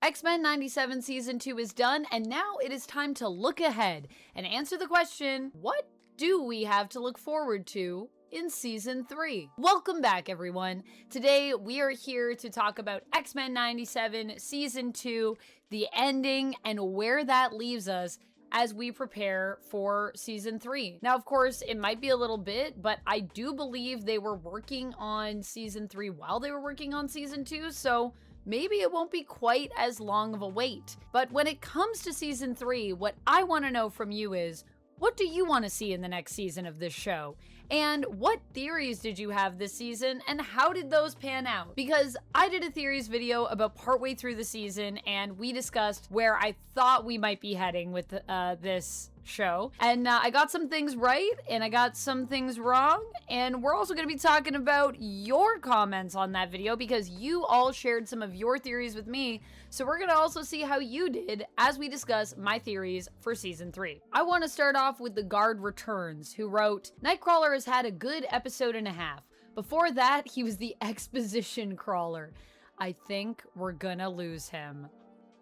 X-Men 97 Season 2 is done, and now it is time to look ahead and answer the question, what do we have to look forward to in Season 3? Welcome back, everyone. Today, we are here to talk about X-Men 97 Season 2, the ending, and where that leaves us as we prepare for Season 3. Now, of course, it might be a little bit, but I do believe they were working on Season 3 while they were working on Season 2, so maybe it won't be quite as long of a wait. But when it comes to Season 3, what I want to know from you is, what do you want to see in the next season of this show? And what theories did you have this season, and how did those pan out? Because I did a theories video about partway through the season, and we discussed where I thought we might be heading with this show. And I got some things right, and I got some things wrong, and we're also going to be talking about your comments on that video, because you all shared some of your theories with me, so we're going to also see how you did as we discuss my theories for Season 3. I want to start off with The Guard Returns, who wrote, Nightcrawler has had a good episode and a half. Before that, he was the exposition crawler. I think we're gonna lose him.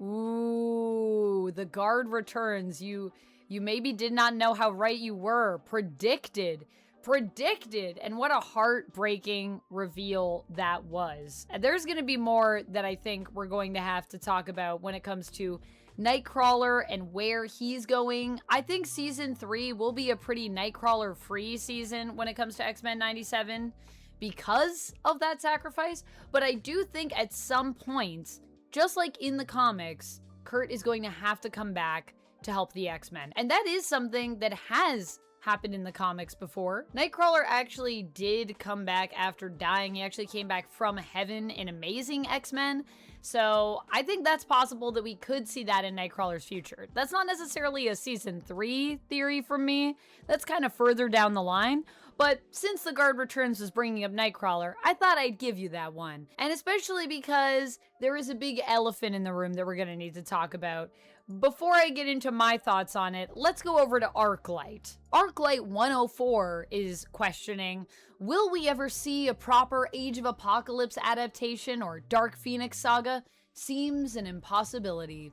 Ooh, The Guard Returns. You maybe did not know how right you were. Predicted. And what a heartbreaking reveal that was. And there's going to be more that I think we're going to have to talk about when it comes to Nightcrawler and where he's going. I think Season 3 will be a pretty Nightcrawler-free season when it comes to X-Men 97 because of that sacrifice. But I do think at some point, just like in the comics, Kurt is going to have to come back to help the X-Men. And that is something that has happened in the comics before. Nightcrawler actually did come back after dying. He actually came back from heaven in Amazing X-Men. So I think that's possible that we could see that in Nightcrawler's future. That's not necessarily a Season 3 theory from me. That's kind of further down the line. But since The Guard Returns was bringing up Nightcrawler, I thought I'd give you that one. And especially because there is a big elephant in the room that we're going to need to talk about. Before I get into my thoughts on it, let's go over to Arclight. Arclight 104 is questioning, will we ever see a proper Age of Apocalypse adaptation or Dark Phoenix saga? Seems an impossibility.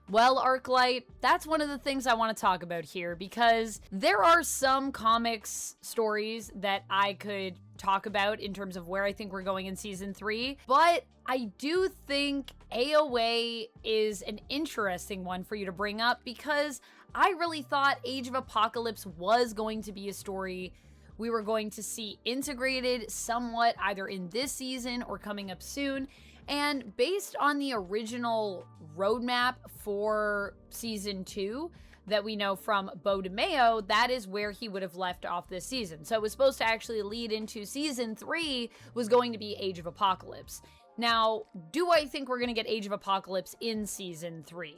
Well, Arclight, that's one of the things I want to talk about here, because there are some comics stories that I could talk about in terms of where I think we're going in Season 3, but I do think AOA is an interesting one for you to bring up, because I really thought Age of Apocalypse was going to be a story we were going to see integrated somewhat either in this season or coming up soon. And based on the original roadmap for Season 2 that we know from Bo DeMeo, that is where he would have left off this season. So it was supposed to actually lead into Season 3 was going to be Age of Apocalypse. Now, do I think we're going to get Age of Apocalypse in Season 3?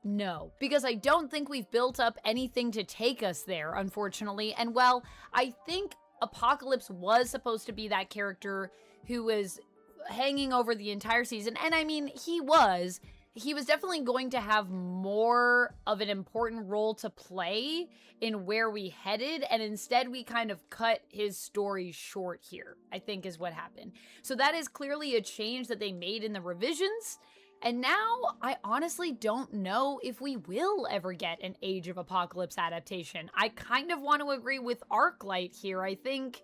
No, because I don't think we've built up anything to take us there, unfortunately. And well, I think Apocalypse was supposed to be that character who was hanging over the entire season. And I mean, he was definitely going to have more of an important role to play in where we headed. And instead we kind of cut his story short here, I think is what happened. So that is clearly a change that they made in the revisions. And now I honestly don't know if we will ever get an Age of Apocalypse adaptation. I kind of want to agree with Arclight here. I think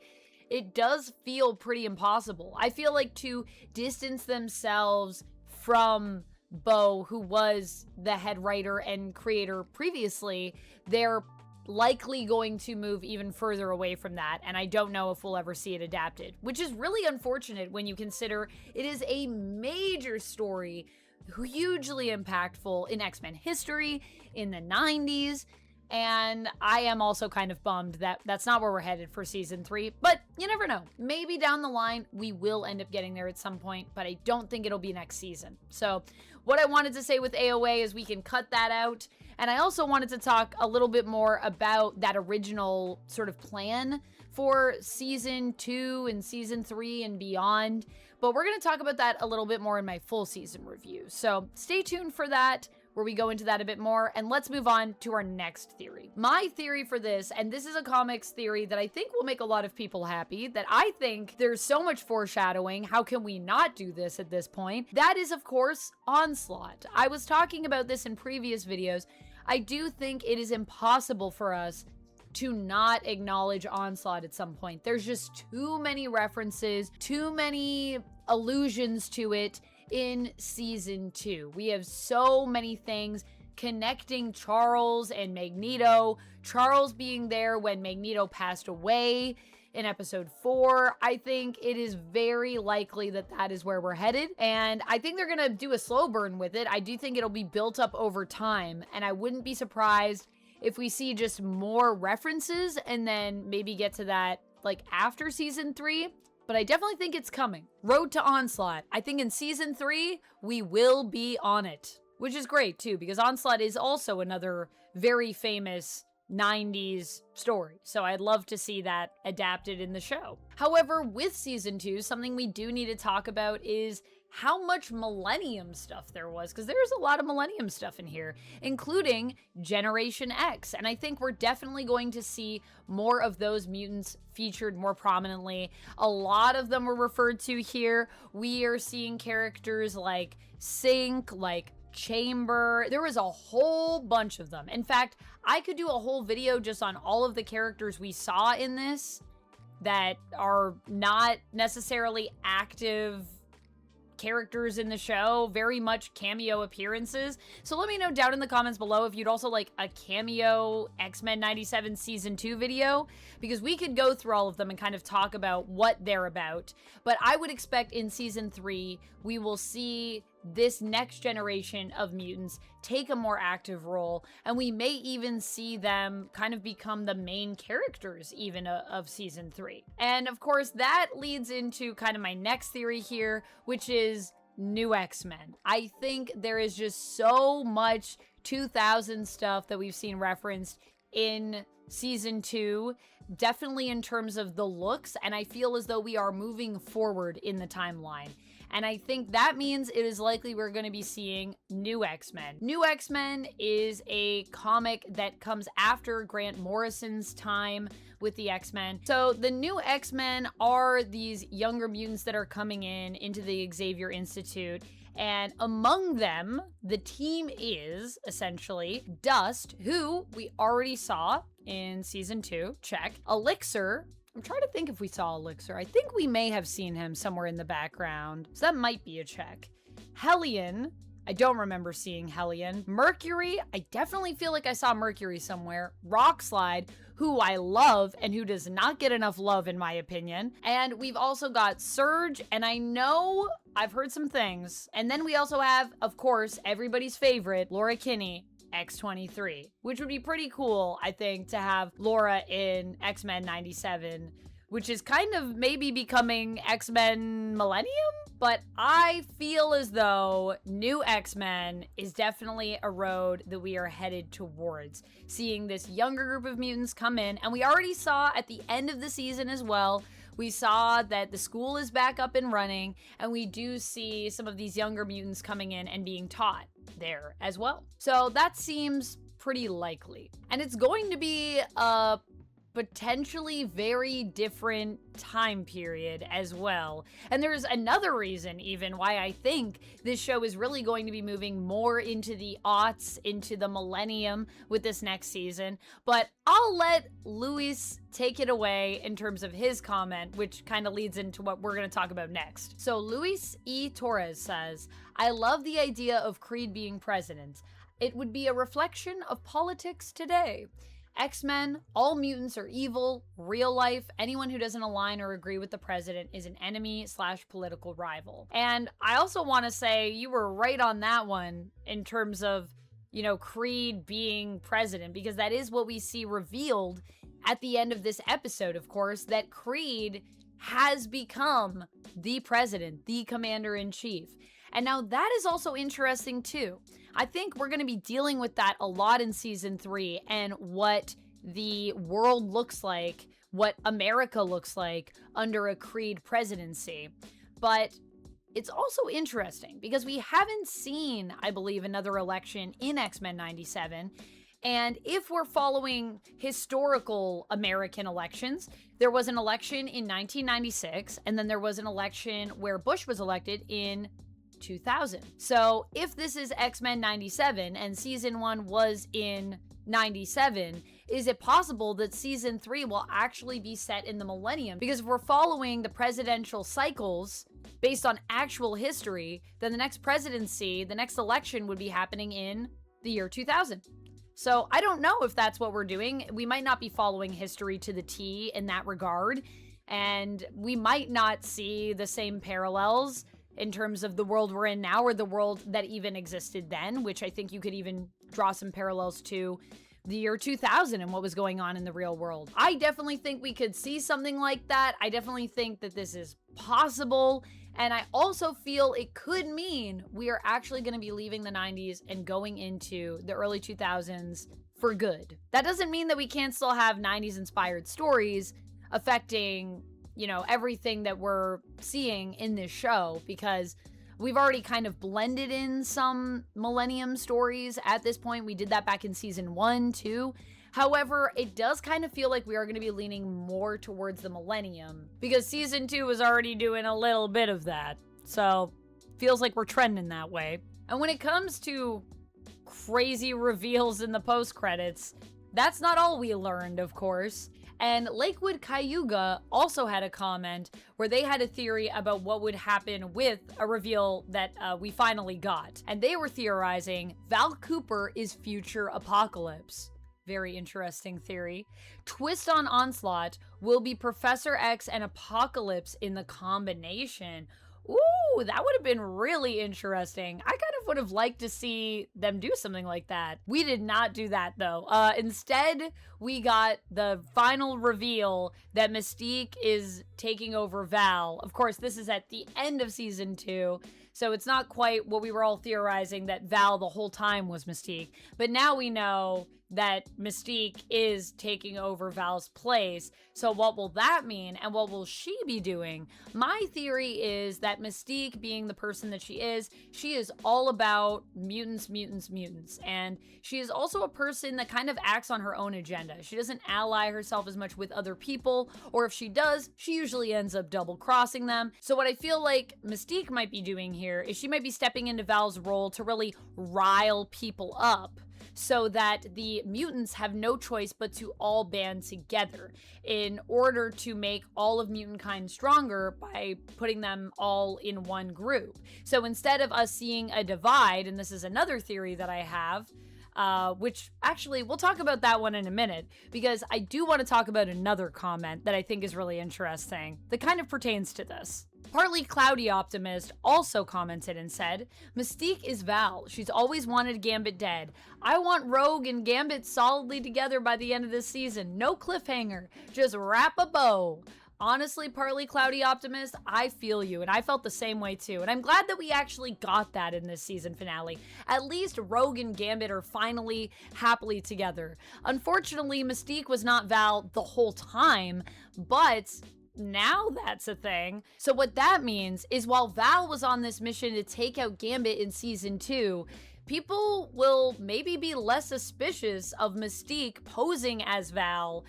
it does feel pretty impossible. I feel like to distance themselves from Bo, who was the head writer and creator previously, they're likely going to move even further away from that, and I don't know if we'll ever see it adapted, which is really unfortunate when you consider it is a major story, hugely impactful in X-Men history in the 90s. And I am also kind of bummed that that's not where we're headed for Season 3, but you never know. Maybe down the line, we will end up getting there at some point, but I don't think it'll be next season. So what I wanted to say with AOA is we can cut that out. And I also wanted to talk a little bit more about that original sort of plan for Season 2 and Season 3 and beyond. But we're going to talk about that a little bit more in my full season review. So stay tuned for that. where we go into that a bit more, and let's move on to our next theory. My theory for this, and this is a comics theory that I think will make a lot of people happy, that I think there's so much foreshadowing, how can we not do this at this point? That is, of course, Onslaught. I was talking about this in previous videos. I do think it is impossible for us to not acknowledge Onslaught at some point. There's just too many references, too many allusions to it in season 2. We have so many things connecting Charles and Magneto. Charles being there when Magneto passed away in episode 4. I think it is very likely that that is where we're headed. And I think they're going to do a slow burn with it. I do think it'll be built up over time. And I wouldn't be surprised if we see just more references and then maybe get to that like after season 3. But I definitely think it's coming. Road to Onslaught. I think in season 3, we will be on it. Which is great too, because Onslaught is also another very famous 90s story. So I'd love to see that adapted in the show. However, with season 2, something we do need to talk about is how much Millennium stuff there was, because there's a lot of Millennium stuff in here, including Generation X. And I think we're definitely going to see more of those mutants featured more prominently. A lot of them were referred to here. We are seeing characters like Sync, like Chamber. There was a whole bunch of them. In fact, I could do a whole video just on all of the characters we saw in this that are not necessarily active characters in the show, very much cameo appearances. So let me know down in the comments below if you'd also like a cameo X-Men 97 season 2 video, because we could go through all of them and kind of talk about what they're about. But I would expect in season 3, we will see this next generation of mutants take a more active role, and we may even see them kind of become the main characters even of season 3. And of course, that leads into kind of my next theory here, which is new X-Men. I think there is just so much 2000 stuff that we've seen referenced in season 2, definitely in terms of the looks, and I feel as though we are moving forward in the timeline. And I think that means it is likely we're going to be seeing New X-Men. New X-Men is a comic that comes after Grant Morrison's time with the X-Men. So the New X-Men are these younger mutants that are coming into the Xavier Institute. And among them, the team is essentially Dust, who we already saw in season 2, check. Elixir. I'm trying to think if we saw Elixir. I think we may have seen him somewhere in the background, so that might be a check. Hellion. I don't remember seeing Hellion. Mercury. I definitely feel like I saw Mercury somewhere. Rockslide, who I love and who does not get enough love in my opinion. And we've also got Surge, and I know I've heard some things. And then we also have, of course, everybody's favorite, Laura Kinney, X-23, which would be pretty cool, I think, to have Laura in X-Men 97, which is kind of maybe becoming X-Men Millennium? But I feel as though New X-Men is definitely a road that we are headed towards. Seeing this younger group of mutants come in, and we already saw at the end of the season as well, we saw that the school is back up and running, and we do see some of these younger mutants coming in and being taught there as well. So that seems pretty likely. And it's going to be a potentially very different time period as well. And there's another reason even why I think this show is really going to be moving more into the aughts, into the millennium with this next season. But I'll let Luis take it away in terms of his comment, which kind of leads into what we're going to talk about next. So Luis E. Torres says, I love the idea of Creed being president. It would be a reflection of politics today. X-Men, all mutants are evil, real life. Anyone who doesn't align or agree with the president is an enemy/political rival. And I also want to say you were right on that one in terms of, you know, Creed being president, because that is what we see revealed at the end of this episode, of course, that Creed has become the president, the commander-in-chief. And now that is also interesting too. I think we're going to be dealing with that a lot in season 3 and what the world looks like, what America looks like under a Creed presidency. But it's also interesting because we haven't seen, I believe, another election in X-Men 97. And if we're following historical American elections, there was an election in 1996, and then there was an election where Bush was elected in 2000. So if this is X-Men 97 and season 1 was in 97, is it possible that season 3 will actually be set in the millennium? Because if we're following the presidential cycles based on actual history, then the next presidency, the next election would be happening in the year 2000. So I don't know if that's what we're doing. We might not be following history to the T in that regard, and we might not see the same parallels in terms of the world we're in now or the world that even existed then, which I think you could even draw some parallels to the year 2000 and what was going on in the real world. I definitely think we could see something like that. I definitely think that this is possible. And I also feel it could mean we are actually going to be leaving the 90s and going into the early 2000s for good. That doesn't mean that we can't still have 90s inspired stories affecting, you know, everything that we're seeing in this show, because we've already kind of blended in some millennium stories at this point. We did that back in season 1 too. However, it does kind of feel like we are going to be leaning more towards the millennium because season 2 was already doing a little bit of that. So feels like we're trending that way. And when it comes to crazy reveals in the post credits, that's not all we learned, of course. And Lakewood Cayuga also had a comment where they had a theory about what would happen with a reveal that we finally got. And they were theorizing Val Cooper is future Apocalypse. Very interesting theory. Twist on Onslaught will be Professor X and Apocalypse in the combination. Ooh, that would have been really interesting. I kind of would have liked to see them do something like that. We did not do that, though. Instead, we got the final reveal that Mystique is taking over Val. Of course, this is at the end of season 2, so it's not quite what we were all theorizing, that Val the whole time was Mystique. But now we know that Mystique is taking over Val's place. So what will that mean, and what will she be doing? My theory is that Mystique, being the person that she is all about mutants, mutants, mutants. And she is also a person that kind of acts on her own agenda. She doesn't ally herself as much with other people, or if she does, she usually ends up double-crossing them. So what I feel like Mystique might be doing here is she might be stepping into Val's role to really rile people up, so that the mutants have no choice but to all band together in order to make all of mutant kind stronger by putting them all in one group. So instead of us seeing a divide, and this is another theory that I have, which actually we'll talk about that one in a minute, because I do want to talk about another comment that I think is really interesting that kind of pertains to this. Partly Cloudy Optimist also commented and said, Mystique is Val. She's always wanted Gambit dead. I want Rogue and Gambit solidly together by the end of this season. No cliffhanger. Just wrap a bow. Honestly, Partly Cloudy Optimist, I feel you, and I felt the same way too. And I'm glad that we actually got that in this season finale. At least Rogue and Gambit are finally happily together. Unfortunately, Mystique was not Val the whole time, but now that's a thing. So what that means is while Val was on this mission to take out Gambit in season 2, people will maybe be less suspicious of Mystique posing as Val,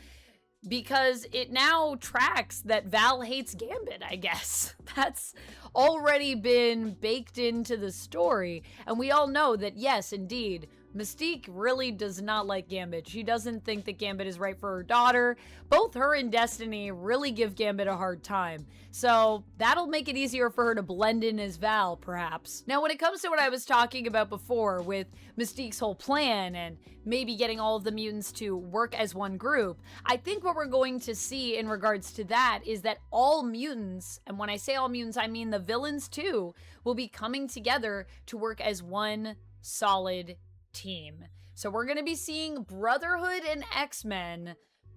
because it now tracks that Val hates Gambit, I guess. That's already been baked into the story. And we all know that, yes, indeed, Mystique really does not like Gambit. She doesn't think that Gambit is right for her daughter. Both her and Destiny really give Gambit a hard time. So that'll make it easier for her to blend in as Val, perhaps. Now, when it comes to what I was talking about before with Mystique's whole plan and maybe getting all of the mutants to work as one group, I think what we're going to see in regards to that is that all mutants, and when I say all mutants, I mean the villains too, will be coming together to work as one solid team. So we're going to be seeing Brotherhood and X-Men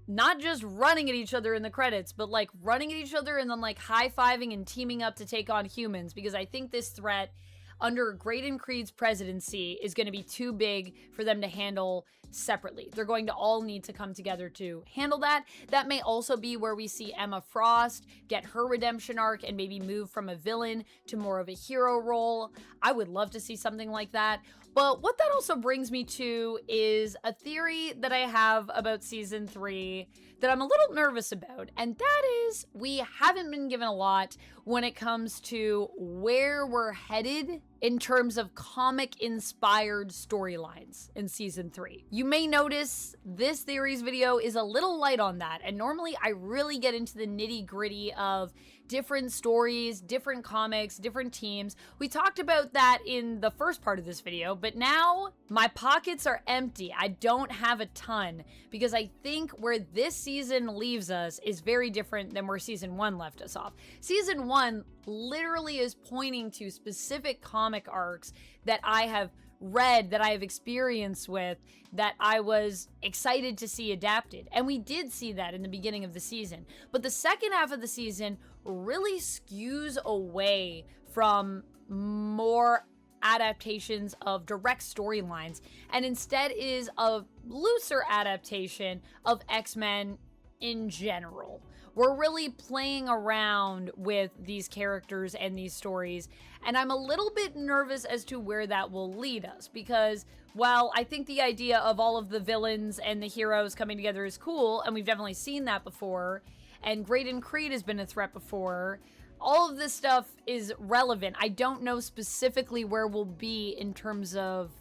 not just running at each other in the credits, but like running at each other and then like high-fiving and teaming up to take on humans, because I think this threat under Graydon Creed's presidency is going to be too big for them to handle separately. They're going to all need to come together to handle that. That may also be where we see Emma Frost get her redemption arc and maybe move from a villain to more of a hero role. I would love to see something like that. But what that also brings me to is a theory that I have about season 3 that I'm a little nervous about, and that is we haven't been given a lot when it comes to where we're headed in terms of comic-inspired storylines in season 3. You may notice this theories video is a little light on that, and normally I really get into the nitty-gritty of different stories, different comics, different teams. We talked about that in the first part of this video, but now my pockets are empty. I don't have a ton because I think where this season leaves us is very different than where season 1 left us off. Season 1 literally is pointing to specific comic arcs that I have read, that I have experience with, that I was excited to see adapted. And we did see that in the beginning of the season. But the second half of the season really skews away from more adaptations of direct storylines and instead is a looser adaptation of X-Men in general. We're really playing around with these characters and these stories, and I'm a little bit nervous as to where that will lead us because, while I think the idea of all of the villains and the heroes coming together is cool, and we've definitely seen that before, and Graydon Creed has been a threat before, all of this stuff is relevant. I don't know specifically where we'll be in terms of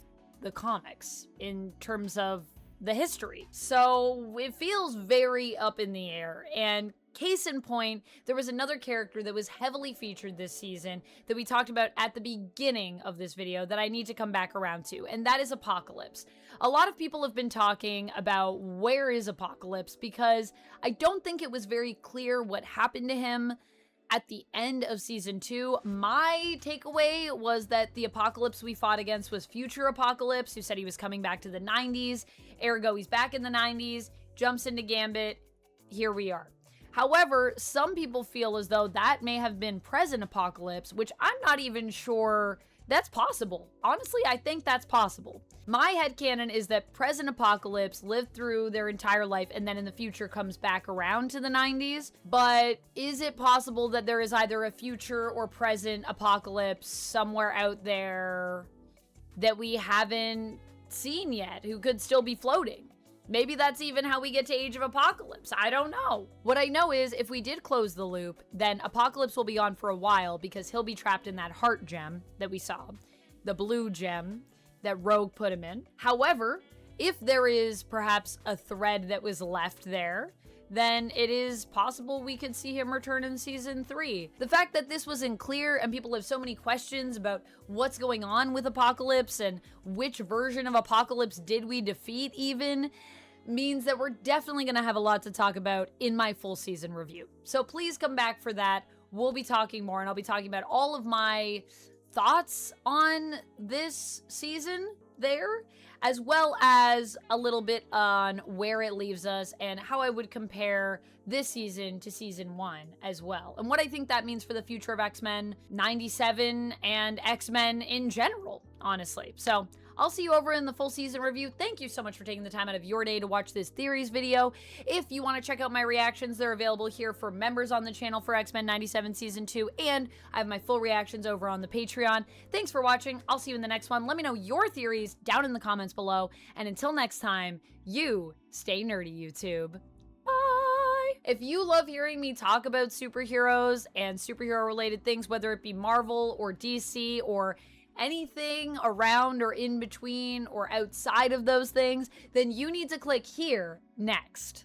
the comics, in terms of the history. So it feels very up in the air, and case in point, there was another character that was heavily featured this season that we talked about at the beginning of this video that I need to come back around to, and that is Apocalypse. A lot of people have been talking about where is Apocalypse because I don't think it was very clear what happened to him at the end of season 2. My takeaway was that the Apocalypse we fought against was future Apocalypse, who said he was coming back to the 90s. Ergo, he's back in the 90s, jumps into Gambit. Here we are. However, some people feel as though that may have been present Apocalypse, which I'm not even sure that's possible. Honestly, I think that's possible. My headcanon is that present Apocalypse lived through their entire life and then in the future comes back around to the 90s. But is it possible that there is either a future or present Apocalypse somewhere out there that we haven't seen yet, who could still be floating? Maybe that's even how we get to Age of Apocalypse. I don't know. What I know is if we did close the loop, then Apocalypse will be on for a while because he'll be trapped in that heart gem that we saw, the blue gem that Rogue put him in. However, if there is perhaps a thread that was left there, then it is possible we could see him return in season 3. The fact that this wasn't clear and people have so many questions about what's going on with Apocalypse and which version of Apocalypse did we defeat even means that we're definitely going to have a lot to talk about in my full season review. So please come back for that. We'll be talking more and I'll be talking about all of my thoughts on this season there, as well as a little bit on where it leaves us and how I would compare this season to season 1 as well, and what I think that means for the future of X-Men 97 and X-Men in general, honestly. So I'll see you over in the full season review. Thank you so much for taking the time out of your day to watch this theories video. If you want to check out my reactions, they're available here for members on the channel for X-Men 97 Season 2, and I have my full reactions over on the Patreon. Thanks for watching. I'll see you in the next one. Let me know your theories down in the comments below, and until next time, you stay nerdy, YouTube. Bye! If you love hearing me talk about superheroes and superhero-related things, whether it be Marvel or DC or anything around or in between or outside of those things, then you need to click here next.